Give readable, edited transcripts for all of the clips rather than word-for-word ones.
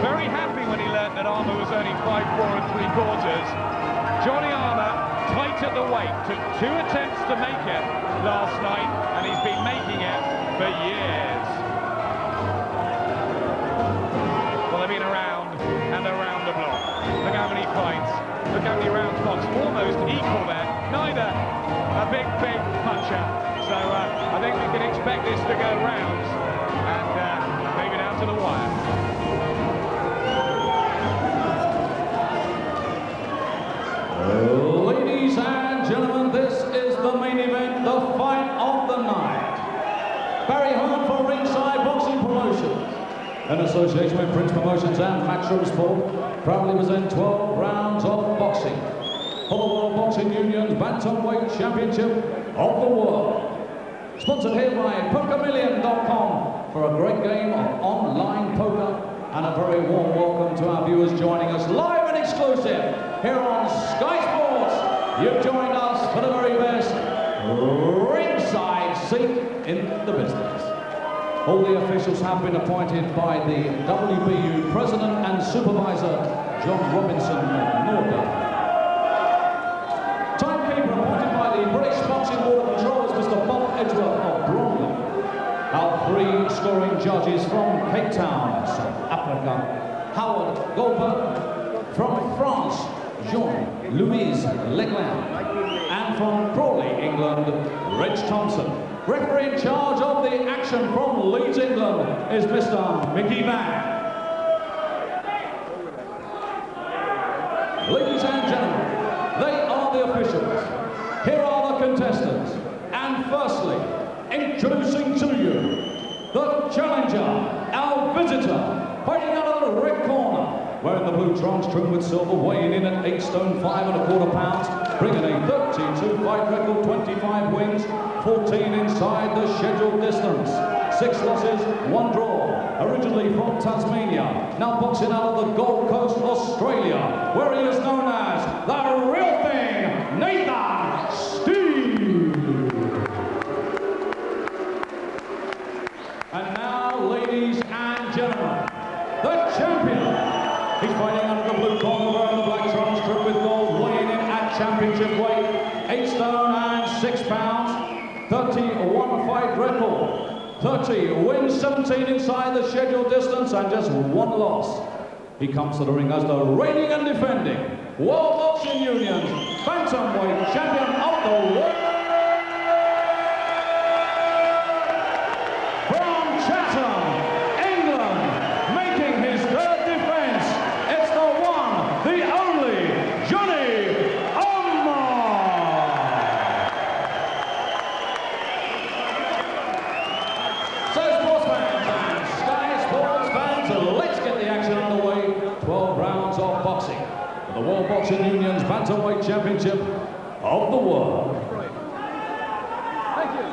very happy when he learnt that Armour was only 5'4" and 3/4. Johnny Armour, tight at the weight, took 2 attempts to make it last night, and he's been making it for years. Well, they've been around and around the block. Look how many fights, look how many rounds boxed, almost equal there. Neither a big puncher. So I think we can expect this to go rounds and maybe down to the wire. Ladies and gentlemen, this is the main event, the fight of the night. Barry Hearn for Ringside Boxing Promotions, in association with Prince Promotions and Matchroom Sport, proudly present 12 rounds of boxing for the World Boxing Union's Bantamweight Championship of the World. Sponsored here by PokerMillion.com for a great game of online poker, and a very warm welcome to our viewers joining us live and exclusive here on Sky Sports. You've joined us for the very best ringside seat in the business. All the officials have been appointed by the WBU President and Supervisor, John Robinson Norgate. Timekeeper appointed by the British Boxing Board of Controllers, Mr. Bob Edgeworth of Bromley. Our 3 scoring judges from Cape Town, South Africa, Howard Goldberg. From France, Jean-Louis Leclerc. And from Crawley, England, Reg Thompson. Referee in charge of the action from Leeds, England, is Mr. Mickey Van. Ladies and gentlemen, they are the officials. Here are the contestants. And firstly, introducing to you the challenger, our visitor, fighting out of the red corner, wearing the blue trunks trimmed with silver, weighing in at 8 stone 5 1/4 pounds, bringing a 32 fight record, 25 wins, 14 inside the scheduled distance, 6 losses, 1 draw. Originally from Tasmania, now boxing out of the Gold Coast, Australia, where he is known as the real thing, Nathan Steve. And now, ladies and gentlemen, the champion. He's fighting under the blue corner, wearing the black trunks trimmed with gold, weighing in at championship weight, 8 stone and 6 pounds, 31 fight record, 30 wins, 17 inside the scheduled distance, and just 1 loss. He comes to the ring as the reigning and defending World Boxing Union's Bantamweight Champion of the World. The World Boxing Union's Bantamweight Championship of the World. Thank you.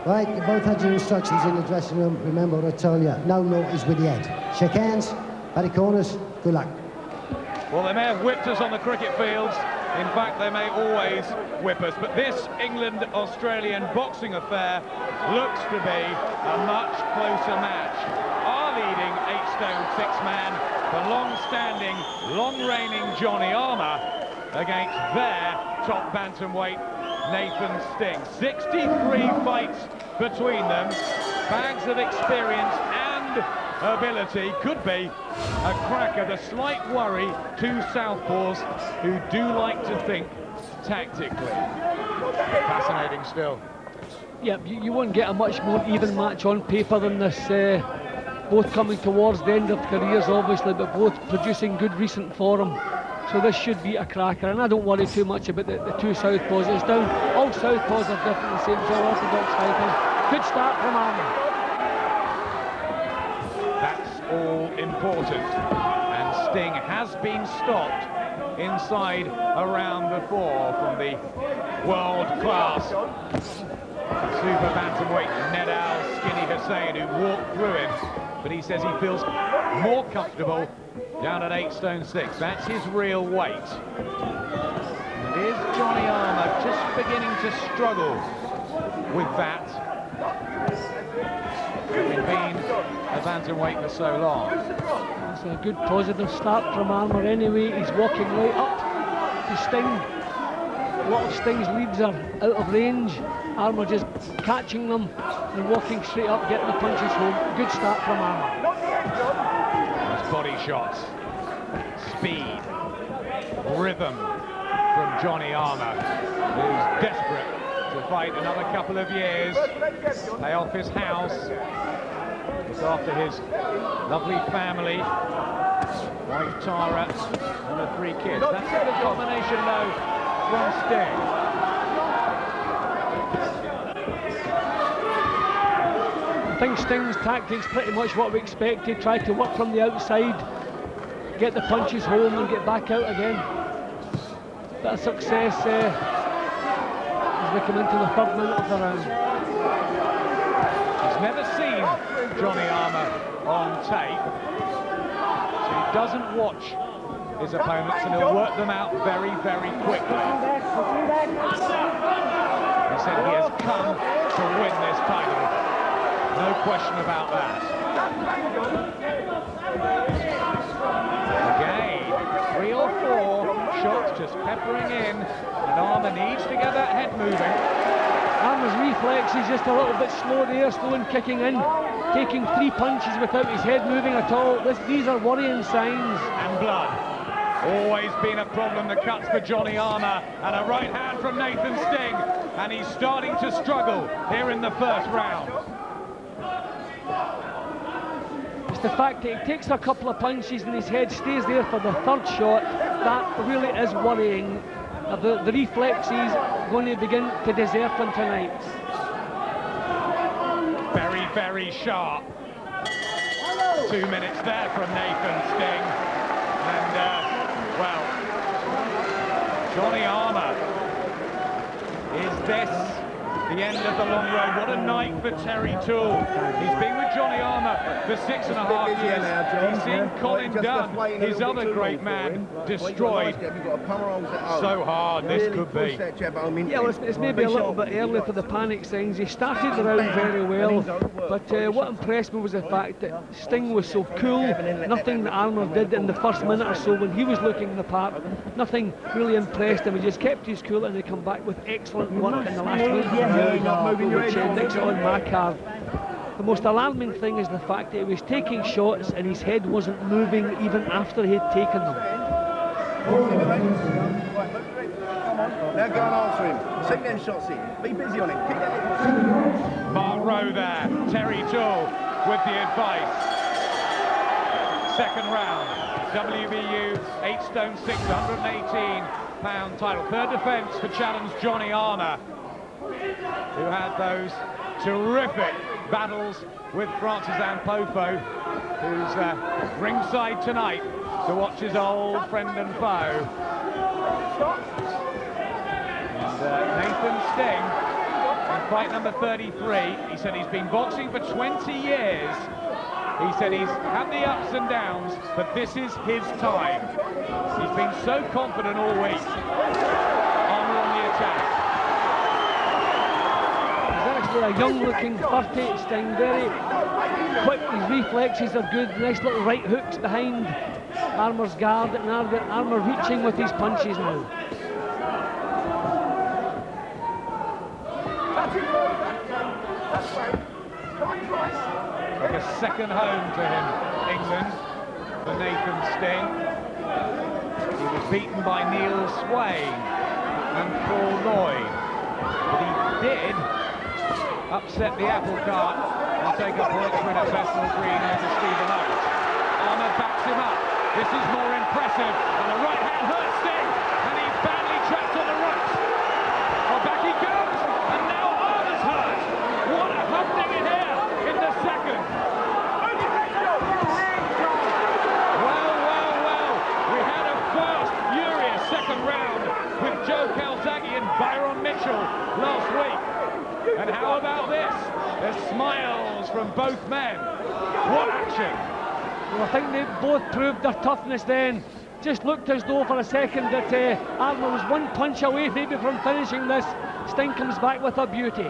Right, you both had your instructions in the dressing room. Remember what I told you. No naughties with the head. Shake hands, paddy corners, good luck. Well, they may have whipped us on the cricket fields. In fact, they may always whip us. But this England-Australian boxing affair looks to be a much closer match. Our leading 8 stone 6 man, the long-standing, long-reigning Johnny Armour against their top bantamweight, Nathan Sting. 63 fights between them, bags of experience and ability. Could be a cracker. The slight worry, 2 southpaws who do like to think tactically. Fascinating still. Yeah, you won't get a much more even match on paper than this. Both coming towards the end of careers, obviously, but both producing good recent form. So this should be a cracker, and I don't worry too much about the 2 southpaws. It's down. All southpaws are different, the same as all orthodox fighters. Good start from Armour. That's all important, and Sting has been stopped inside a round before from the world-class super bantamweight Nedal Skinny Hussain, who walked through him, but he says he feels more comfortable down at 8 stone 6. That's his real weight. And here's Johnny Armour just beginning to struggle with that. having been a bantamweight for so long. It's a good positive start from Armour anyway. He's walking right up to Sting. A lot of Sting's leads are out of range. Armour just catching them and walking straight up, getting the punches home. Good start from Armour. Those body shots, speed, rhythm from Johnny Armour, who's desperate to fight another couple of years, pay off his house, look after his lovely family, wife Tara and the 3 kids. That's a good combination though from Sting. I think Sting's tactics pretty much what we expected. Try to work from the outside, get the punches home and get back out again. Bit of success as we come into the 3rd minute of the round. He's never seen Johnny Armour on tape, so he doesn't watch his opponents and he'll work them out very, very quickly. He said he has come to win this title. No question about that. Again, 3 or 4 shots just peppering in, and Armour needs to get that head moving. Armour's reflex is just a little bit slow there, slow in kicking in, taking 3 punches without his head moving at all. These are worrying signs. And blood. Always been a problem, the cuts for Johnny Armour, and a right hand from Nathan Sting, and he's starting to struggle here in the 1st round. It's the fact that he takes a couple of punches and his head stays there for the 3rd shot. That really is worrying. The reflexes going to begin to desert him tonight. Very, very sharp. 2 minutes there from Nathan Sting. And, well, Johnny Armour, is this the end of the long road? What a night for Terry Toole. He's been with Johnny Armour for 6.5 years. He's seen Colin Dunn, his other great man, destroyed. So hard this could be. Yeah, well, it's maybe a little bit early for the panic signs. He started the round very well, but what impressed me was the fact that Sting was so cool. Nothing that Armour did in the 1st minute or so when he was looking the part, nothing really impressed him. He just kept his cool and they come back with excellent work in the last minute. Which Nick's on my card. The most alarming thing is the fact that he was taking shots and his head wasn't moving even after he had taken them. Now go and answer him. Sink them shots in. Be busy on him. Keep that. Mark Rowe there. Terry Toole with the advice. 2nd round. WBU 8 stone 6, 118-pound title. 3rd defence for challenge Johnny Armour, who had those terrific battles with Francis Poufo, who's ringside tonight to watch his old friend and foe. And Nathan Sting, in fight number 33, he said he's been boxing for 20 years. He said he's had the ups and downs, but this is his time. He's been so confident all week. Armour on the attack. A young-looking 30 Sting, very quick. His reflexes are good. Nice little right hooks behind Armour's guard, and Armour reaching with his punches now. Like a 2nd home to him, England, for Nathan Sting. He was beaten by Neil Swain and Paul Lloyd, but he did upset the apple cart and take a point win at Bethnal Green over Stephen Oates. Armour backs him up. This is more impressive, and the right hand hurts Sting, and he's badly trapped on the ropes. Well, back he goes, and now Armour's hurt. What a happening in here in the 2nd. Well, we had a fast, furious 2nd round with Joe Calzaghe and Byron Mitchell last week. And how about this? There's smiles from both men. What action! Well, I think they both proved their toughness then. Just looked as though for a second that Armour was 1 punch away maybe from finishing this. Sting comes back with a beauty.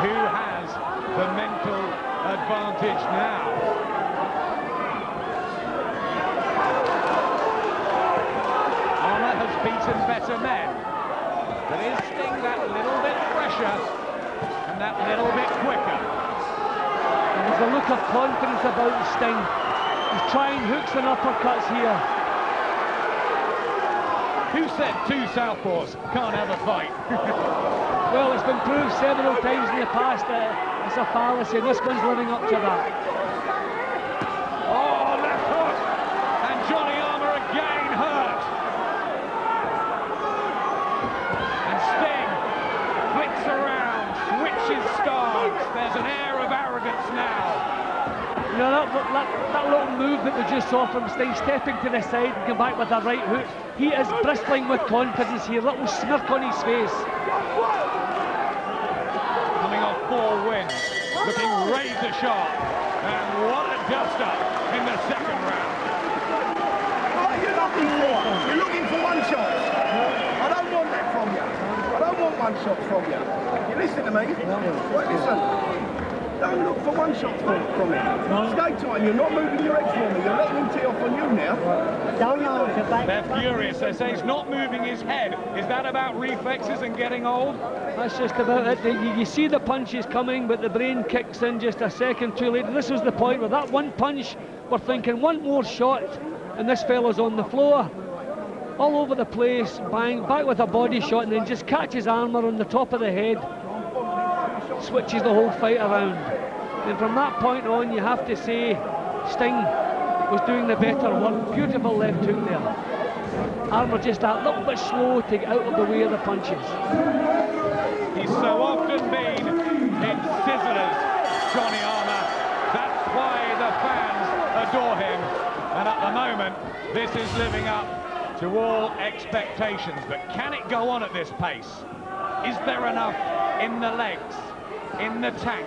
who has the mental advantage now. Armour has beaten better men, but is Sting that little bit fresher and that little bit quicker? There's a look of confidence about Sting. He's trying hooks and uppercuts here. Who said two southpaws can't have a fight? Well, it's been proved several times in the past that it's a fallacy, and this one's living up to that. Oh, left hook! And Johnny Armour again hurt. And Sting flicks around, switches stance. There's an air of arrogance now. You know, that little move that we just saw from Sting, stepping to the side and come back with a right hook. He is bristling with confidence here, little smirk on his face. Coming off 4 wins, looking razor sharp. And what a dust-up in the second round. What are you looking for? You're looking for one shot. I don't want that from you. I don't want one shot from you. You listen to me? Right, listen. Don't look for one shot from him. Skate time, you're not moving your legs for me. You're letting him tee off on you now. They're furious. They say he's not moving his head. Is that about reflexes and getting old? That's just about it. You see the punches coming, but the brain kicks in just a second too late. This was the point where that one punch, we're thinking one more shot, and this fella's on the floor. All over the place, bang, back with a body shot, and then just catches Armour on the top of the head. Switches the whole fight around. And from that point on, you have to say Sting was doing the better work. Beautiful left hook there. Armour just that little bit slow to get out of the way of the punches. He's so often been in scissors, Johnny Armour. That's why the fans adore him. And at the moment, this is living up to all expectations. But can it go on at this pace? Is there enough in the legs, in the tank?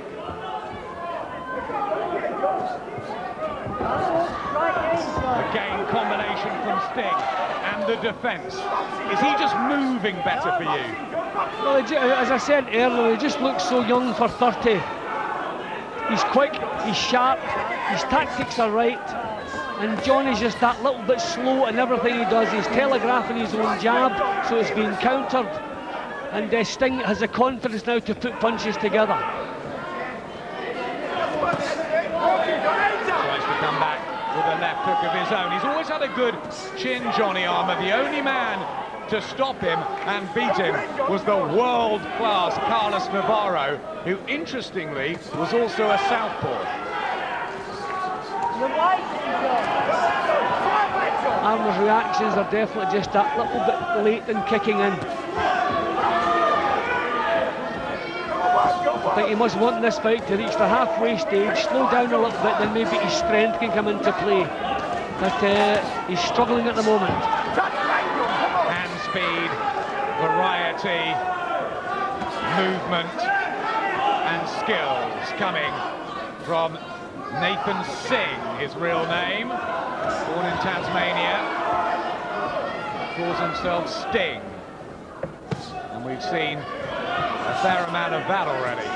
Again, combination from Sting and the defence. Is he just moving better for you? Well, as I said earlier, he just looks so young for 30. He's quick, he's sharp, his tactics are right, and Johnny's just that little bit slow in everything he does. He's telegraphing his own jab, so it's being countered, and Sting has the confidence now to put punches together. Tries to come back with a left hook of his own. He's always had a good chin, Johnny Armour. The only man to stop him and beat him was the world-class Carlos Navarro, who interestingly was also a southpaw. Armour's reactions are definitely just that little bit late in kicking in. I think he must want this fight to reach the halfway stage, slow down a little bit, then maybe his strength can come into play. But he's struggling at the moment. Hand speed, variety, movement and skills coming from Nathan Singh, his real name, born in Tasmania, calls himself Sting. And we've seen a fair amount of that already.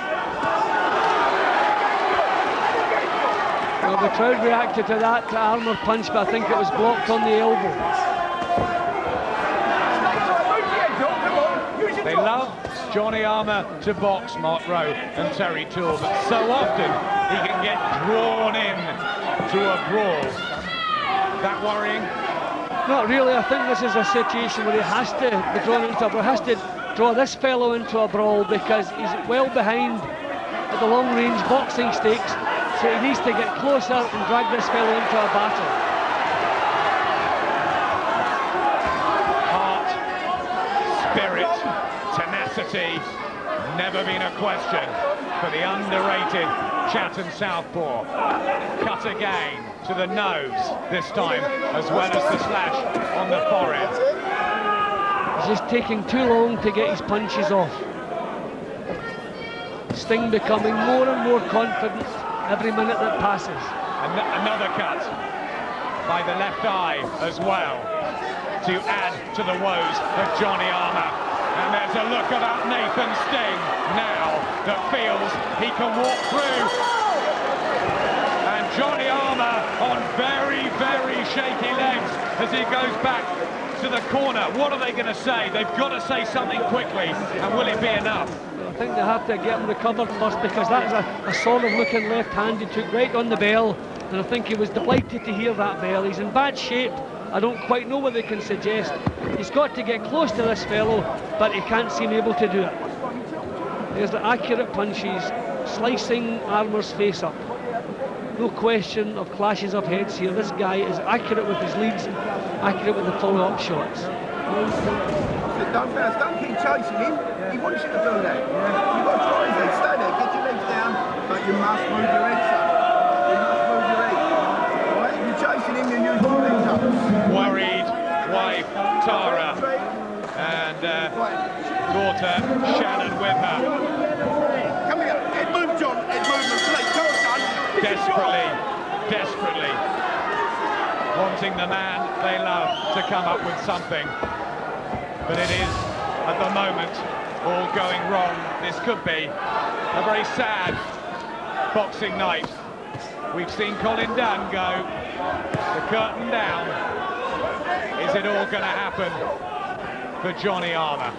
Well, the crowd reacted to that Armour punch, but I think it was blocked on the elbow. They love Johnny Armour to box, Mark Rowe and Terry Toole, but so often he can get drawn in to a brawl. That worrying? Not really. I think this is a situation where he has to be drawn into a brawl. He has to draw this fellow into a brawl because he's well behind at the long-range boxing stakes, so he needs to get closer and drag this fellow into a battle. Heart, spirit, tenacity, never been a question for the underrated Chatham southpaw. Cut again to the nose this time, as well as the slash on the forehead. He's just taking too long to get his punches off. Sting becoming more and more confident every minute that passes. Another cut by the left eye as well, to add to the woes of Johnny Armour. And there's a look about Nathan Sting now that feels he can walk through. And Johnny Armour on very, very shaky legs as he goes back to the corner. What are they going to say? They've got to say something quickly, and will it be enough? I think they have to get him recovered first, because that's a solid looking left hand. He took right on the bell, and I think he was delighted to hear that bell. He's in bad shape. I don't quite know what they can suggest. He's got to get close to this fellow, but he can't seem able to do it. There's the accurate punches, slicing Armour's face up. No question of clashes of heads here. This guy is accurate with his leads, accurate with the follow-up shots. Don't keep chasing him. He wants you to do that. You've got to try his head. Stay there, get your legs down, but you must move your head, son. You must move your head. Right? If you're chasing him, you use your legs up. Worried wife Tara and daughter Shannon with her. Come here. Head move, John. Head movement, please. Come on, son. Desperately wanting the man they love to come up with something. But it is, at the moment, all going wrong. This could be a very sad boxing night. We've seen Colin Dunn go, the curtain down. Is it all going to happen for Johnny Armour?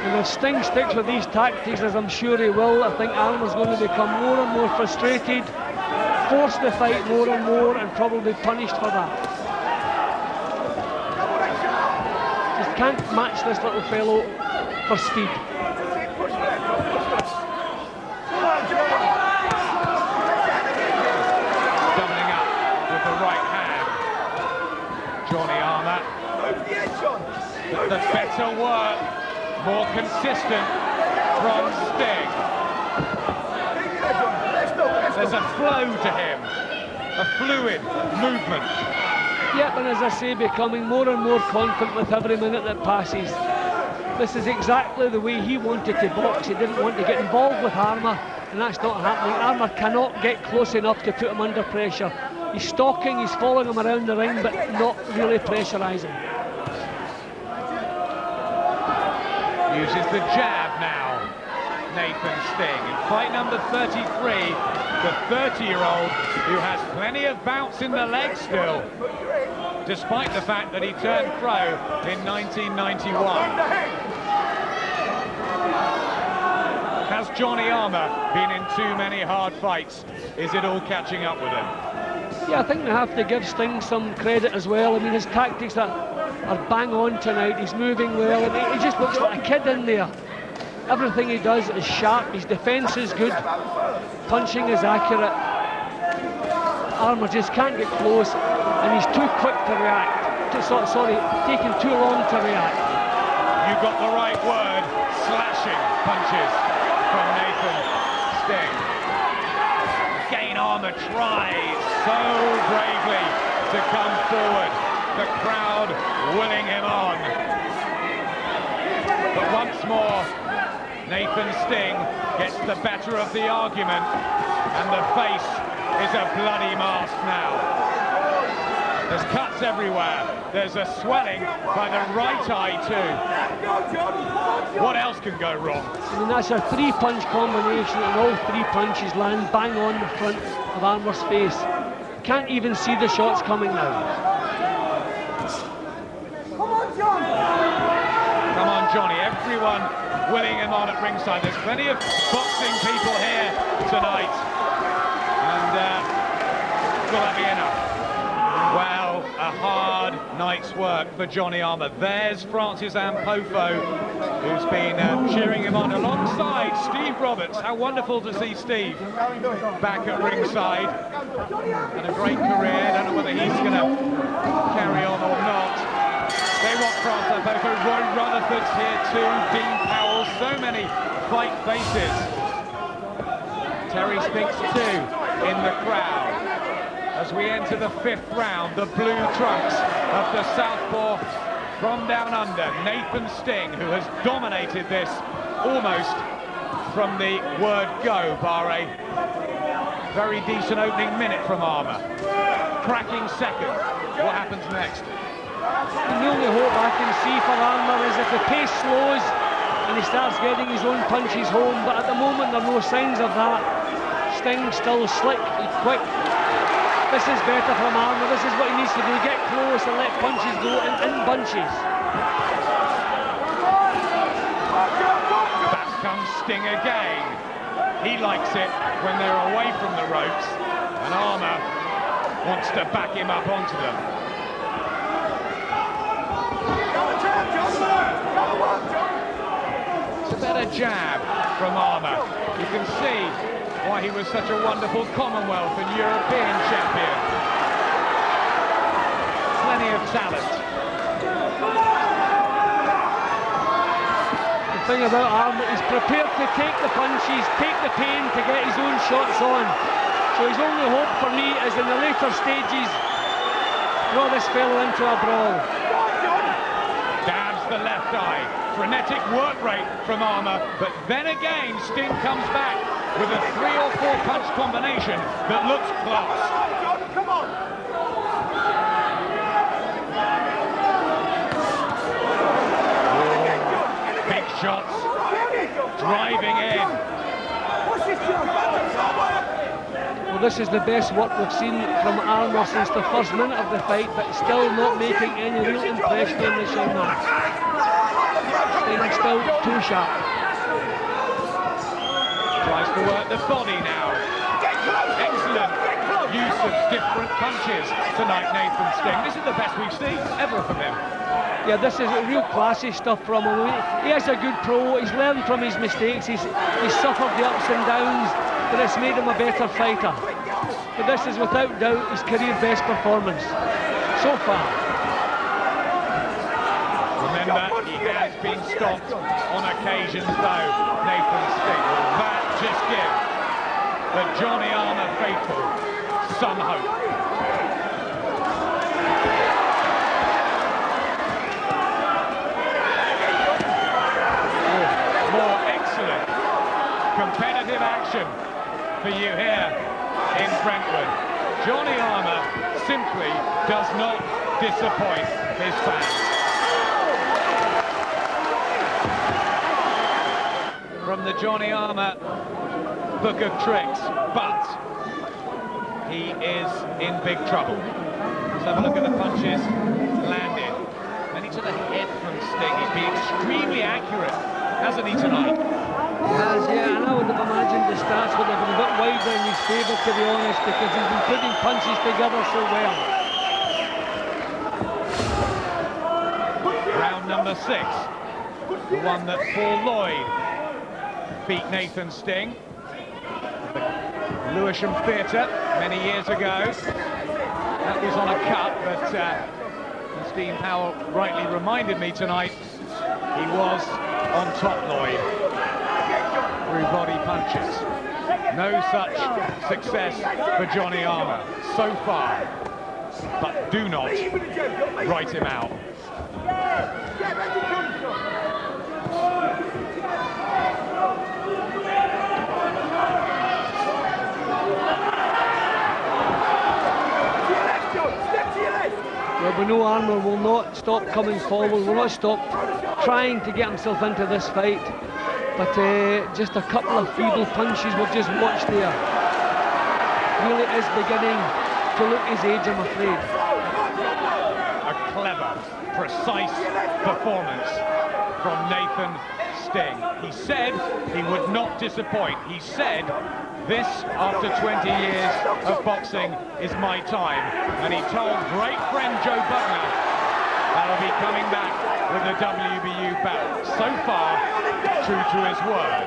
And if Sting sticks with these tactics, as I'm sure he will, I think Armour's going to become more and more frustrated, force the fight more and more, and probably punished for that. Just can't match this little fellow for speed. Doubling up with the right hand. Johnny Armour. The better work, more consistent from Sting. There's a flow to him, a fluid movement. Yep, and as I say, becoming more and more confident with every minute that passes. This is exactly the way he wanted to box. He didn't want to get involved with Armour, and that's not happening. Armour cannot get close enough to put him under pressure. He's stalking, he's following him around the ring, but not really pressurising. Uses the jab now, Nathan Sting. In fight number 33, the 30-year-old who has plenty of bounce in the leg still, despite the fact that he turned pro in 1991. Has Johnny Armour been in too many hard fights? Is it all catching up with him? Yeah, I think we have to give Sting some credit as well. I mean, his tactics are bang on tonight. He's moving well, and he just looks like a kid in there. Everything he does is sharp, his defence is good, punching is accurate. Armour just can't get close, and he's too quick to react. Taking too long to react. You got the right word, slashing punches from Nathan Sting. Again, Armour tries so bravely to come forward. The crowd willing him on. But once more, Nathan Sting gets the better of the argument, and the face is a bloody mask now. There's cuts everywhere. There's a swelling by the right eye too. What else can go wrong? I mean, that's a three-punch combination, and all three punches land bang on the front of Armour's face. Can't even see the shots coming now. Come on, Johnny. Everyone willing him on at ringside. There's plenty of boxing people here tonight. And will that be enough? Well, a hard night's work for Johnny Armour. There's Francis Ampofo, who's been cheering him on alongside Steve Roberts. How wonderful to see Steve back at ringside. And a great career. Don't know whether he's going to carry on or not. They want Francis Ampofo. Roy Rutherford's here too. Dean Powell. So many fight faces. Terry Spinks too in the crowd. As we enter the fifth round, the blue trunks of the southpaw from down under, Nathan Sting, who has dominated this almost from the word go, bar a very decent opening minute from Armour. Cracking second. What happens next? The only hope I can see for Armour is if the pace slows and he starts getting his own punches home, but at the moment there are no signs of that. Sting still slick, quick. This is better from Armour. This is what he needs to do, get close and let punches go in bunches. Back comes Sting again. He likes it when they're away from the ropes, and Armour wants to back him up onto them. It's a better jab from Armour. You can see why he was such a wonderful Commonwealth and European champion. Plenty of talent. The thing about Armour, he's prepared to take the punches, take the pain to get his own shots on. So his only hope for me is in the later stages, draw this fellow into a brawl. Dabs the left eye. Frenetic work rate from Armour, but then again Sting comes back with a 3 or 4 punch combination that looks class. Come on! Big shots, driving in. Well, this is the best work we've seen from Armour since the first minute of the fight, but still not making any real impression on this young man. Sting still too sharp. Tries to work the body now. Excellent use of different punches tonight, Nathan Sting. This is the best we've seen ever from him. Yeah, this is real classy stuff from him. He is a good pro, he's learned from his mistakes, he's suffered the ups and downs, but it's made him a better fighter. But this is without doubt his career best performance so far. Remember, he has been stopped on occasions though, Nathan Sting. Will that just give the Johnny Armour faithful some hope? More excellent competitive action for you here in Brentwood. Johnny Armour simply does not disappoint his fans. From the Johnny Armour book of tricks, but he is in big trouble. Let's have a look at the punches landed. Many to the head from Sting. He's been extremely accurate, hasn't he, tonight? He has, yeah, and I would have imagined the stats would have been a bit wider in his favour, to be honest, because he's been putting punches together so well. Round number 6, the one that Paul Lloyd beat Nathan Sting. The Lewisham Theatre many years ago. That was on a cut, but as Dean Powell rightly reminded me tonight, he was on top Lloyd through body punches. No such success for Johnny Armour so far, but do not write him out. Well, we know Armour will not stop coming forward, will not stop trying to get himself into this fight, but just a couple of feeble punches we've just watched there. Really is beginning to look his age, I'm afraid. A clever, precise performance from Nathan Sting. He said he would not disappoint. He said, this, after 20 years of boxing, is my time. And he told great friend Joe Butner that he'll be coming back with the WBU belt. So far, true to his word.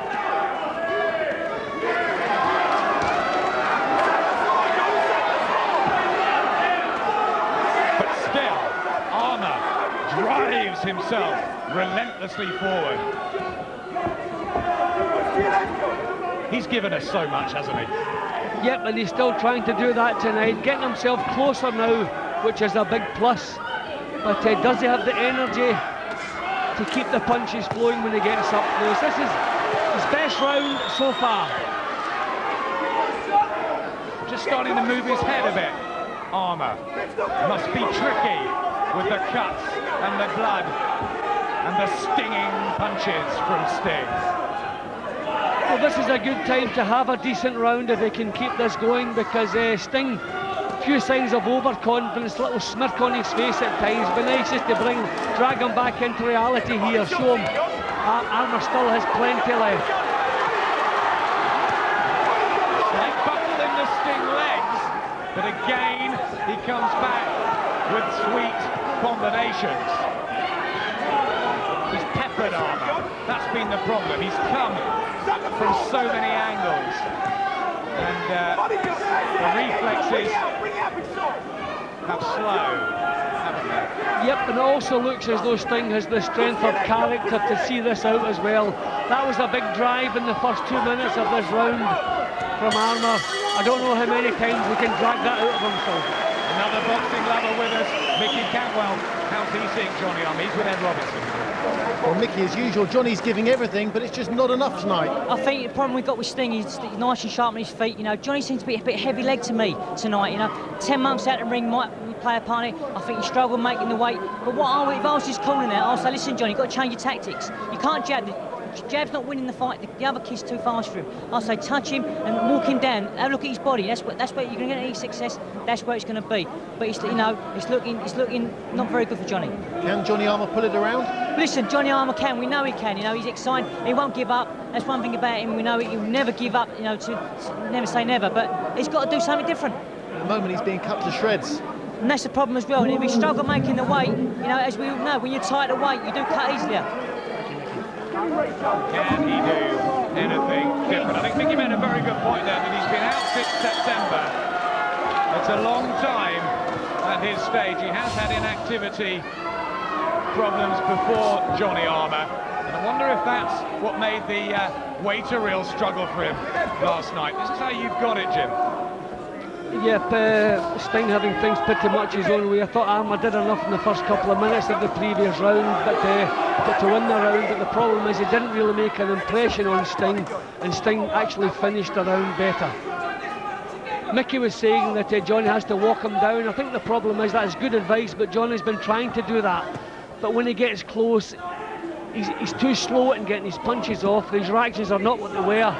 But still, Armour drives himself relentlessly forward. He's given us so much, hasn't he? Yep, and he's still trying to do that tonight, getting himself closer now, which is a big plus. But does he have the energy to keep the punches flowing when he gets up close? This is his best round so far. Just starting to move his head a bit. Armour must be tricky with the cuts and the blood and the stinging punches from Sting. Well, this is a good time to have a decent round if they can keep this going, because Sting, a few signs of overconfidence, little smirk on his face at times, but nice just to drag him back into reality here, show him Armour still has plenty left. Slight buckle in the Sting legs, but again he comes back with sweet combinations. He's peppered Armour, that's been the problem. He's come from so many angles, and the reflexes have slowed, haven't they? Yep, and it also looks as though Sting has the strength of character to see this out as well. That was a big drive in the first 2 minutes of this round from Armour. I don't know how many times we can drag that out of himself. Another boxing lover with us, Mickey Cantwell. How's he seeing Johnny Armour? He's with Ed Robertson. Well, Mickey, as usual, Johnny's giving everything, but it's just not enough tonight. I think the problem we've got with Sting is he's nice and sharp on his feet. You know, Johnny seems to be a bit heavy-legged to me tonight. You know, 10 months out of the ring might play a part in it. I think he struggled making the weight. But if I was just calling there, I'll say, listen, Johnny, you've got to change your tactics. You can't jab. Jab's not winning the fight. The other kid's too fast for him. I'll say touch him and walk him down. Have a look at his body. That's where you're going to get any success. That's where it's going to be. But it's, you know, it's looking not very good for Johnny. Can Johnny Armour pull it around? Listen, Johnny Armour can. We know he can. You know, he's excited. He won't give up. That's one thing about him. We know he'll never give up. You know, to never say never. But he's got to do something different. At the moment, he's being cut to shreds. And that's the problem as well. And if he struggle making the weight, you know, as we all know, when you're tight at weight, you do cut easier. Can he do anything different? I think Mickey made a very good point there, that he's been out since September. It's a long time at his stage. He has had inactivity problems before Johnny Armour. And I wonder if that's what made the weight a real struggle for him last night. This is how you've got it, Jim. Yep, Sting having things pretty much his own way. I thought Armour did enough in the first couple of minutes of the previous round, but to win the round. But the problem is he didn't really make an impression on Sting, and Sting actually finished the round better. Mickey was saying that Johnny has to walk him down. I think the problem is that's good advice, but Johnny's been trying to do that. But when he gets close, he's too slow in getting his punches off. His reactions are not what they were,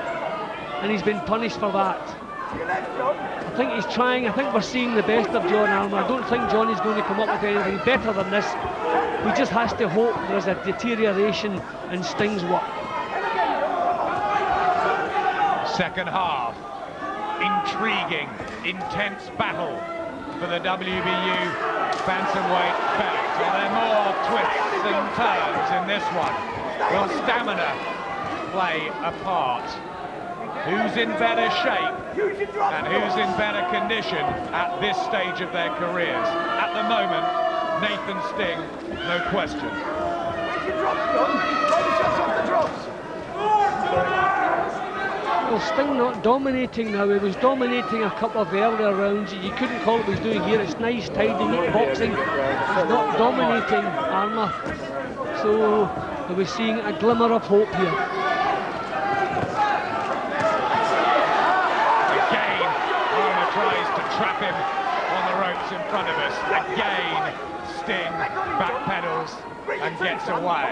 and he's been punished for that. I think he's trying. I think we're seeing the best of John Armour. I don't think Johnny's going to come up with anything better than this. He just has to hope there's a deterioration in Sting's work. Second half, intriguing, intense battle for the WBU bantamweight belt. Are there more twists and turns in this one? Will stamina play a part? Who's in better shape and who's in better condition at this stage of their careers? At the moment, Nathan Sting, no question. Well, Sting not dominating now. He was dominating a couple of earlier rounds. You couldn't call what he's doing here. It's nice, tidy, neat boxing. He's not dominating Armour. So we're seeing a glimmer of hope here. Tries to trap him on the ropes in front of us. Again, Sting backpedals and gets away.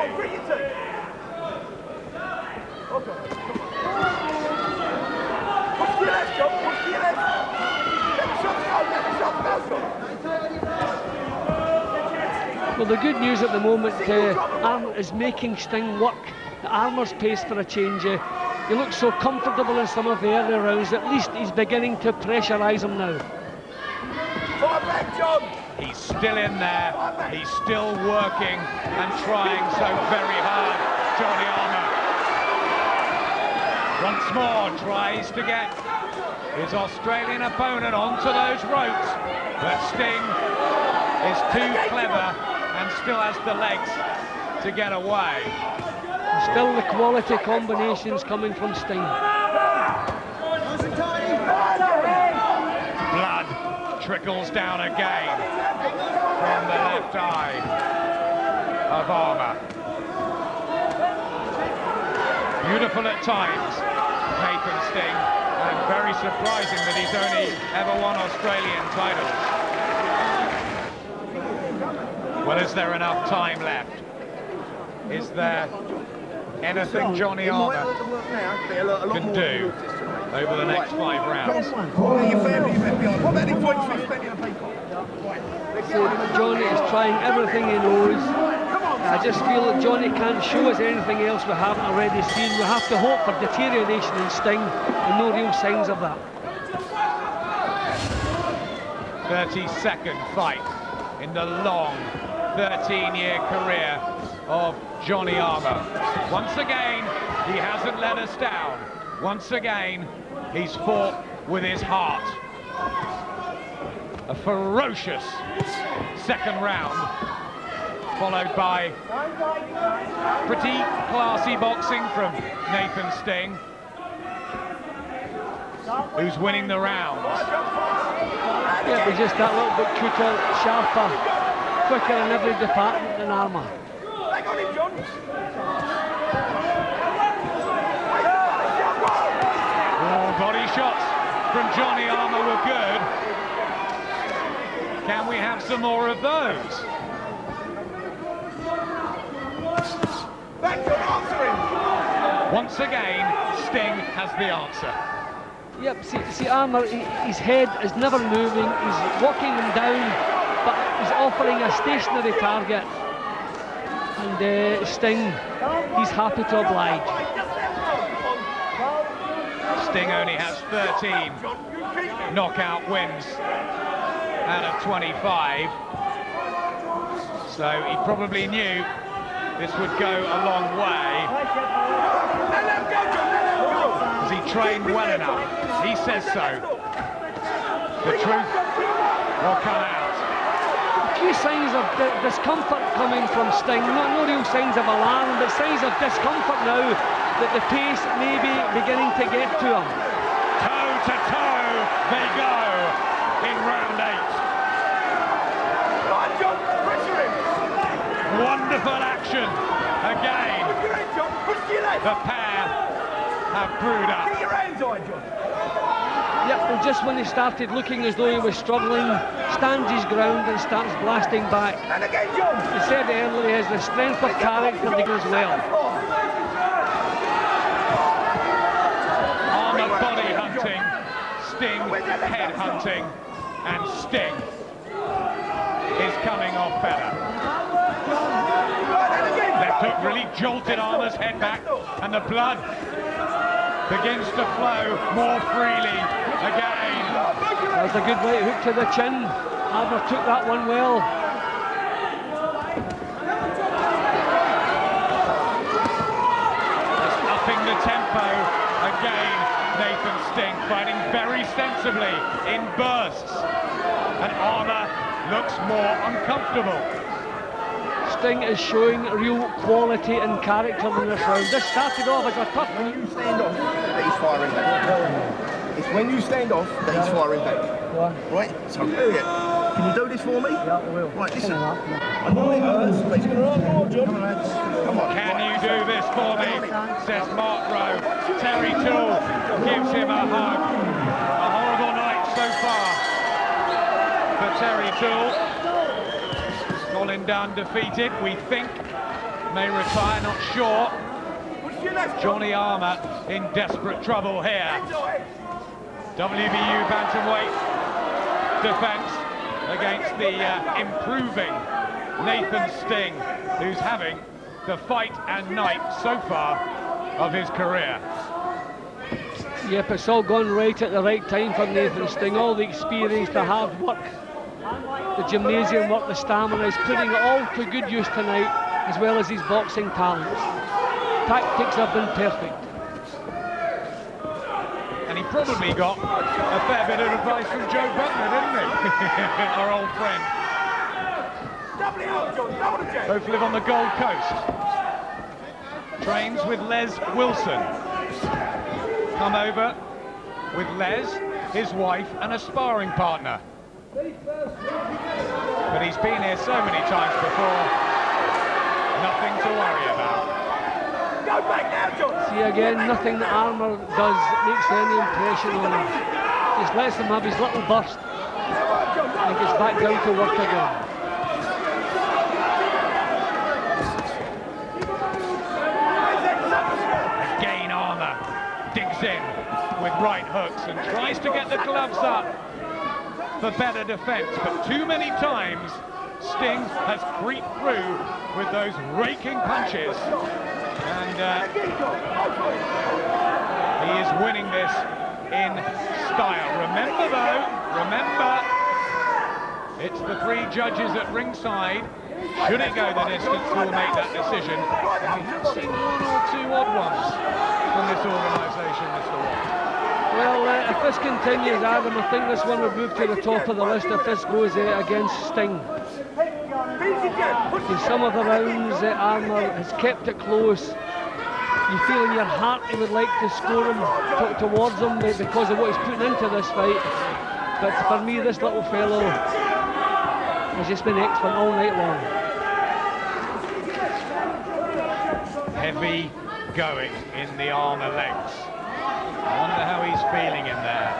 Well, the good news at the moment, Armour is making Sting work at Armour's pace for a change. He looks so comfortable in some of the earlier rounds. At least he's beginning to pressurise him now. He's still in there. He's still working and trying so very hard. Johnny Armour once more tries to get his Australian opponent onto those ropes, but Sting is too clever and still has the legs to get away. Still the quality combinations coming from Sting. Blood trickles down again from the left eye of Armour. Beautiful at times, Nathan Sting, and very surprising that he's only ever won Australian titles. Well, is there enough time left? Is there anything Johnny Armour can do over the next 5 rounds? Johnny is trying everything he knows. I just feel that Johnny can't show us anything else we haven't already seen. We have to hope for deterioration in Sting, and no real signs of that. 32nd fight in the long 13-year career of Johnny Armour. Once again, he hasn't let us down. Once again, he's fought with his heart. A ferocious second round, followed by pretty classy boxing from Nathan Sting, who's winning the round. Yeah, but just that little bit quicker, sharper, quicker in every department than Armour. Oh, body shots from Johnny Armour were good. Can we have some more of those? Once again, Sting has the answer. Yep, see Armour, his head is never moving, he's walking him down, but he's offering a stationary target. And Sting, he's happy to oblige. Sting only has 13 knockout wins out of 25. So he probably knew this would go a long way. Has he trained well enough? He says so. The truth will come out. A few signs of discomfort coming from Sting. No real signs of alarm, but signs of discomfort now that the pace may be beginning to get to him. Toe to toe they go in round 8. Wonderful action again. The pair have brewed up. Yep, and just when he started looking as though he was struggling, stands his ground and starts blasting back. He said earlier he has the strength of character as well. Armour body hunting, Sting head hunting, and Sting is coming off better. Left hook really jolted Armour's head back, and the blood begins to flow more freely again. That's a good right hook to the chin. Armour took that one well. Just upping the tempo again. Nathan Sting fighting very sensibly in bursts, and Armour looks more uncomfortable. Sting is showing real quality and character in this round. This started off as a tough one. When you stand off, that he's firing back. It's when you stand off that he's firing back. Right? So do it. Can you do this for me? Yeah, I will. Right, listen. I know it hurts, but it's going to hurt more, John. Come on. Can you do this for me? Says Mark Rowe. Terry Toole gives him a hug. A horrible night so far for Terry Toole. Colin Dunn defeated, we think, may retire, not sure. Johnny Armour in desperate trouble here. WBU bantamweight defence against the improving Nathan Sting, who's having the fight and night so far of his career. Yep, it's all gone right at the right time for Nathan Sting. All the experience, the hard work, the gymnasium work, the stamina, is putting it all to good use tonight, as well as his boxing talents. Tactics have been perfect. And he probably got a fair bit of advice from Joe Butler, didn't he? Our old friend. Both live on the Gold Coast. Trains with Les Wilson. Come over with Les, his wife, and a sparring partner. But he's been here so many times before, nothing to worry about. See again, nothing that Armour does makes any impression on him. Just lets him have his little burst and gets back down to work again. right hooks and tries to get the gloves up for better defence, but too many times Sting has creeped through with those raking punches, and he is winning this in style. Remember though, it's the three judges at ringside. Should it go the distance, who will make that decision? And we have seen one or two odd ones from this organisation, Mr. Watt. Well, if this continues, Adam, I think this one will move to the top of the list if this goes against Sting. In some of the rounds, Armour has kept it close. You feel in your heart he would like to score him towards him because of what he's putting into this fight. But for me, this little fellow has just been excellent all night long. Heavy going in the Armour legs. I wonder how he's feeling in there.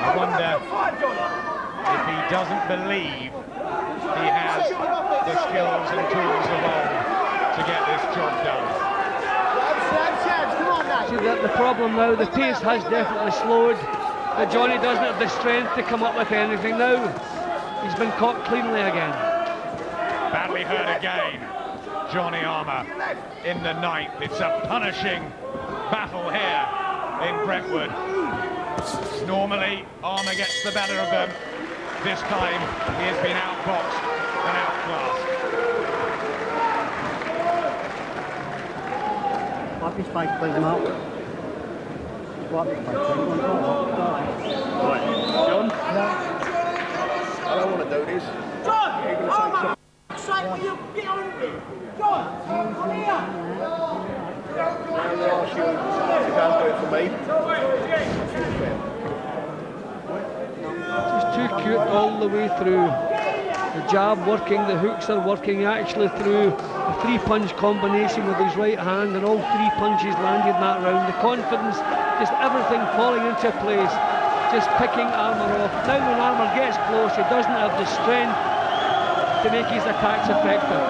I wonder if he doesn't believe he has the skills and tools of old to get this job done. See, the problem now, the pace has definitely slowed, but Johnny doesn't have the strength to come up with anything now. He's been caught cleanly again. Badly hurt again, Johnny Armour in the ninth. It's a punishing battle here in Brentwood. Normally, Armour gets the better of them. This time, he has been outboxed and outclassed. Wipe your face, please, Mark. Wipe your face, please. Right, John? I don't want to do this. John! Armour! Straight with you, get on with it! John! Come here! I'm going to ask you to go and do it for me. Just too cute all the way through. The jab working, the hooks are working actually through a three-punch combination with his right hand, and all three punches landed in that round. The confidence, just everything falling into place, just picking Armour off. Now when Armour gets close, he doesn't have the strength to make his attacks effective.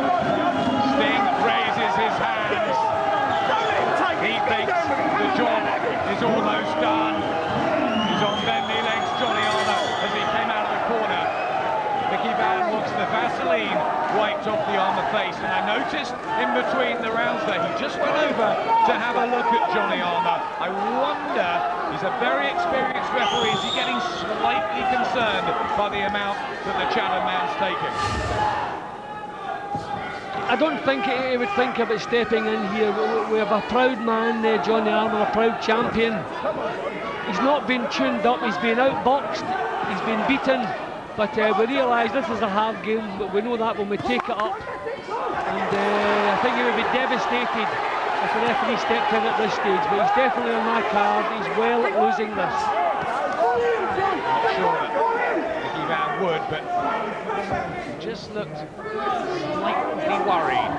Sting raises his hands. He thinks the job is almost done. He's on bending legs, Johnny Armour, as he came out of the corner. Mickey Van wants the Vaseline wiped off the Armour face, and I noticed in between the rounds there, he just went over to have a look at Johnny Armour. I wonder, he's a very experienced referee, is he getting slightly concerned by the amount that the Chatham man's taken? I don't think he would think about stepping in here. We have a proud man, Johnny Armour, a proud champion. He's not been tuned up, he's been outboxed, he's been beaten, but we realise this is a hard game, but we know that when we take it up. And I think he would be devastated if the referee stepped in at this stage, but he's definitely on my card. He's well at losing this. I'm sure Mickey Van would, but he just looked slightly worried.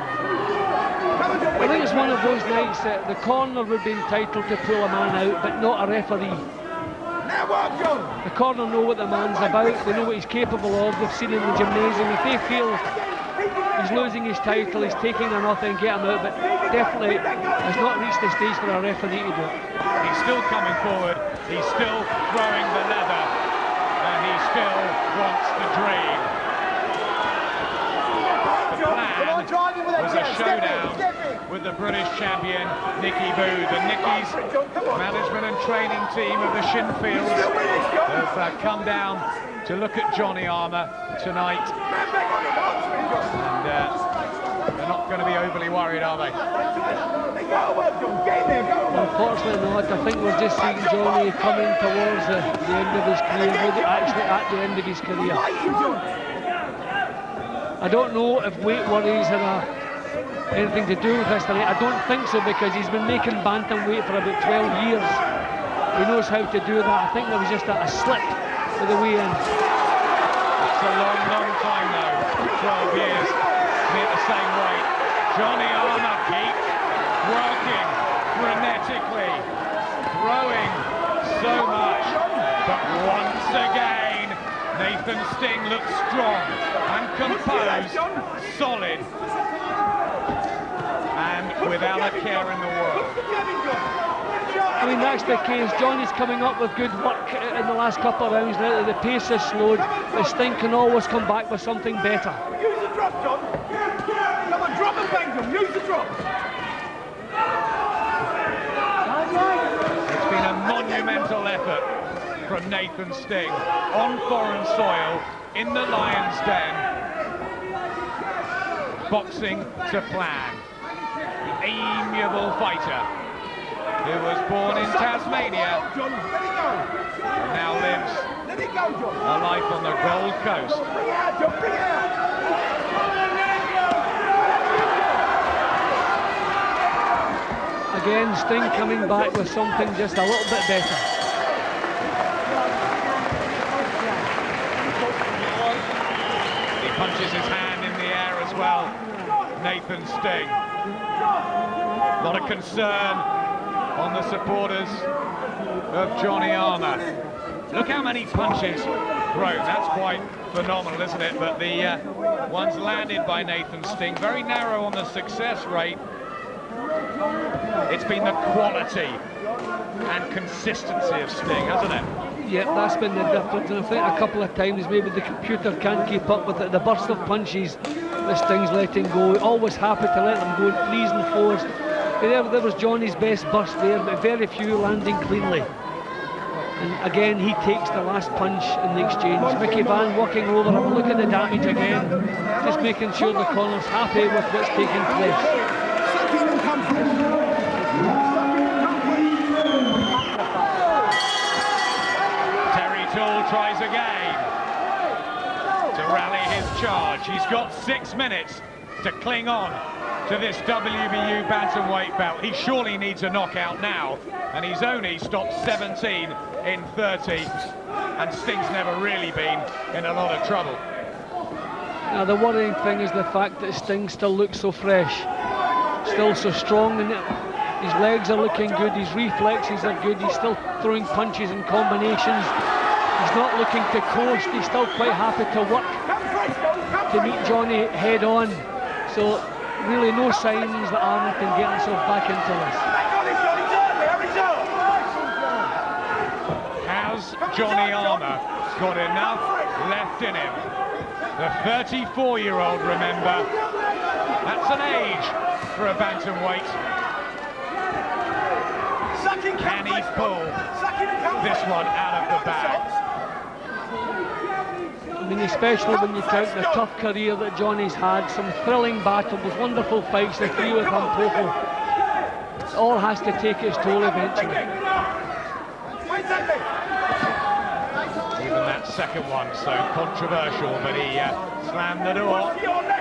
I think it's one of those nights that the corner would be entitled to pull a man out, but not a referee. The corner know what the man's about, they know what he's capable of, they've seen him in the gymnasium. If they feel he's losing his title, he's taking a nothing, get him out, but definitely has not reached the stage for a referee to do it. He's still coming forward, he's still throwing the leather, and he still wants the dream. The plan was a showdown with the British champion, Nicky Boo. The Nicky's management and training team of the Shinfields have come down to look at Johnny Armour tonight. And they're not going to be overly worried, are they? Unfortunately not. I think we're just seeing Johnny coming towards the end of his career, maybe actually at the end of his career. I don't know if weight worries have anything to do with this tonight. I don't think so, because he's been making bantamweight for about 12 years. He knows how to do that. I think there was just a slip with the weigh-in. It's a long, long time though. 12 years to be at the same weight. Johnny Armour keeps working frenetically, throwing so much, but once again, Nathan Sting looks strong and composed, solid, and without a care in the world. I mean, that's the case. Johnny's coming up with good work in the last couple of rounds. Now that the pace has slowed, the Sting can always come back with something better. Use the drop, John. Come on, drop and bang them. Use the drop. It's been a monumental effort from Nathan Sting on foreign soil in the Lion's Den. Boxing to plan. The amiable fighter who was born in Tasmania and now lives a life on the Gold Coast. Again, Sting coming back with something just a little bit better. He punches his hand in the air as well, Nathan Sting. A lot of concern on the supporters of Johnny Armour. Look how many punches thrown. That's quite phenomenal, isn't it? But the ones landed by Nathan Sting, very narrow on the success rate. It's been the quality and consistency of Sting, hasn't it? Yeah, that's been the difference. And I think a couple of times maybe the computer can't keep up with it. The burst of punches that Sting's letting go. Always happy to let them go in 3s and 4s. There was Johnny's best burst there, but very few landing cleanly. And again, he takes the last punch in the exchange. Mickey Van working over him. Look at the damage again. Just making sure the corner's happy with what's taking place. Terry Toole tries again to rally his charge. He's got 6 minutes to cling on to this WBU bantamweight belt. He surely needs a knockout now, and he's only stopped 17 in 30, and Sting's never really been in a lot of trouble. Now the worrying thing is the fact that Sting still looks so fresh, still so strong, and his legs are looking good, his reflexes are good, he's still throwing punches and combinations. He's not looking to coast, he's still quite happy to work to meet Johnny head on. So really no signs that Armour can get himself back into this. Has Johnny Armour got enough left in him? The 34-year-old, remember, that's an age for a bantamweight. Can he pull this one out of the bag? I mean, especially when you count the tough career that Johnny's had, some thrilling battles, wonderful fights, the 3 with Popo. It all has to take its toll eventually. Even that second one so controversial, but he slammed the door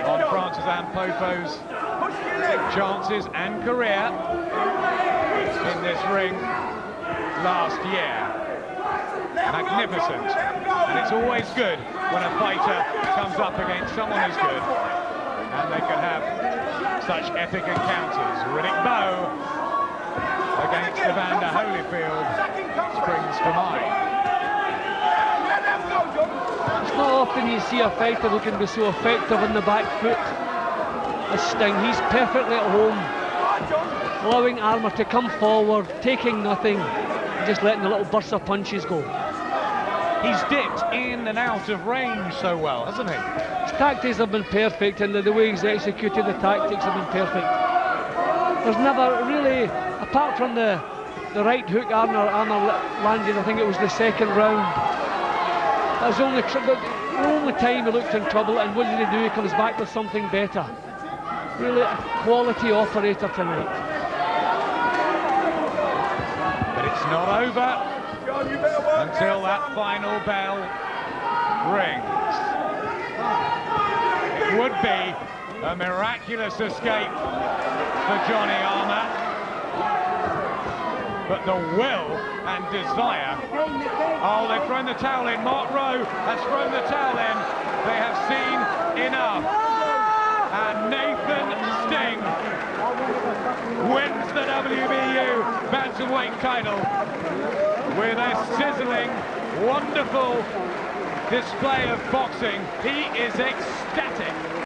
on Francis Popo's chances and career in this ring last year. Magnificent, and it's always good when a fighter comes up against someone who's good and they can have such epic encounters. Riddick Bowe against Evander Holyfield springs to mind. It's not often you see a fighter who can be so effective on the back foot as Sting. He's perfectly at home, allowing Armour to come forward, taking nothing, and just letting the little bursts of punches go. He's dipped in and out of range so well, hasn't he? His tactics have been perfect, and the way he's executed the tactics have been perfect. There's never really, apart from the right hook Armour landed, I think it was the second round. That was the only time he looked in trouble, and what did he do? He comes back with something better. Really a quality operator tonight. But it's not over until that final bell rings. It would be a miraculous escape for Johnny Armour, but the will and desire. Oh, they've thrown the towel in. Mark Rowe has thrown the towel in. They have seen enough. And Nathan Sting wins the WBU bantamweight title with a sizzling, wonderful display of boxing. He is ecstatic.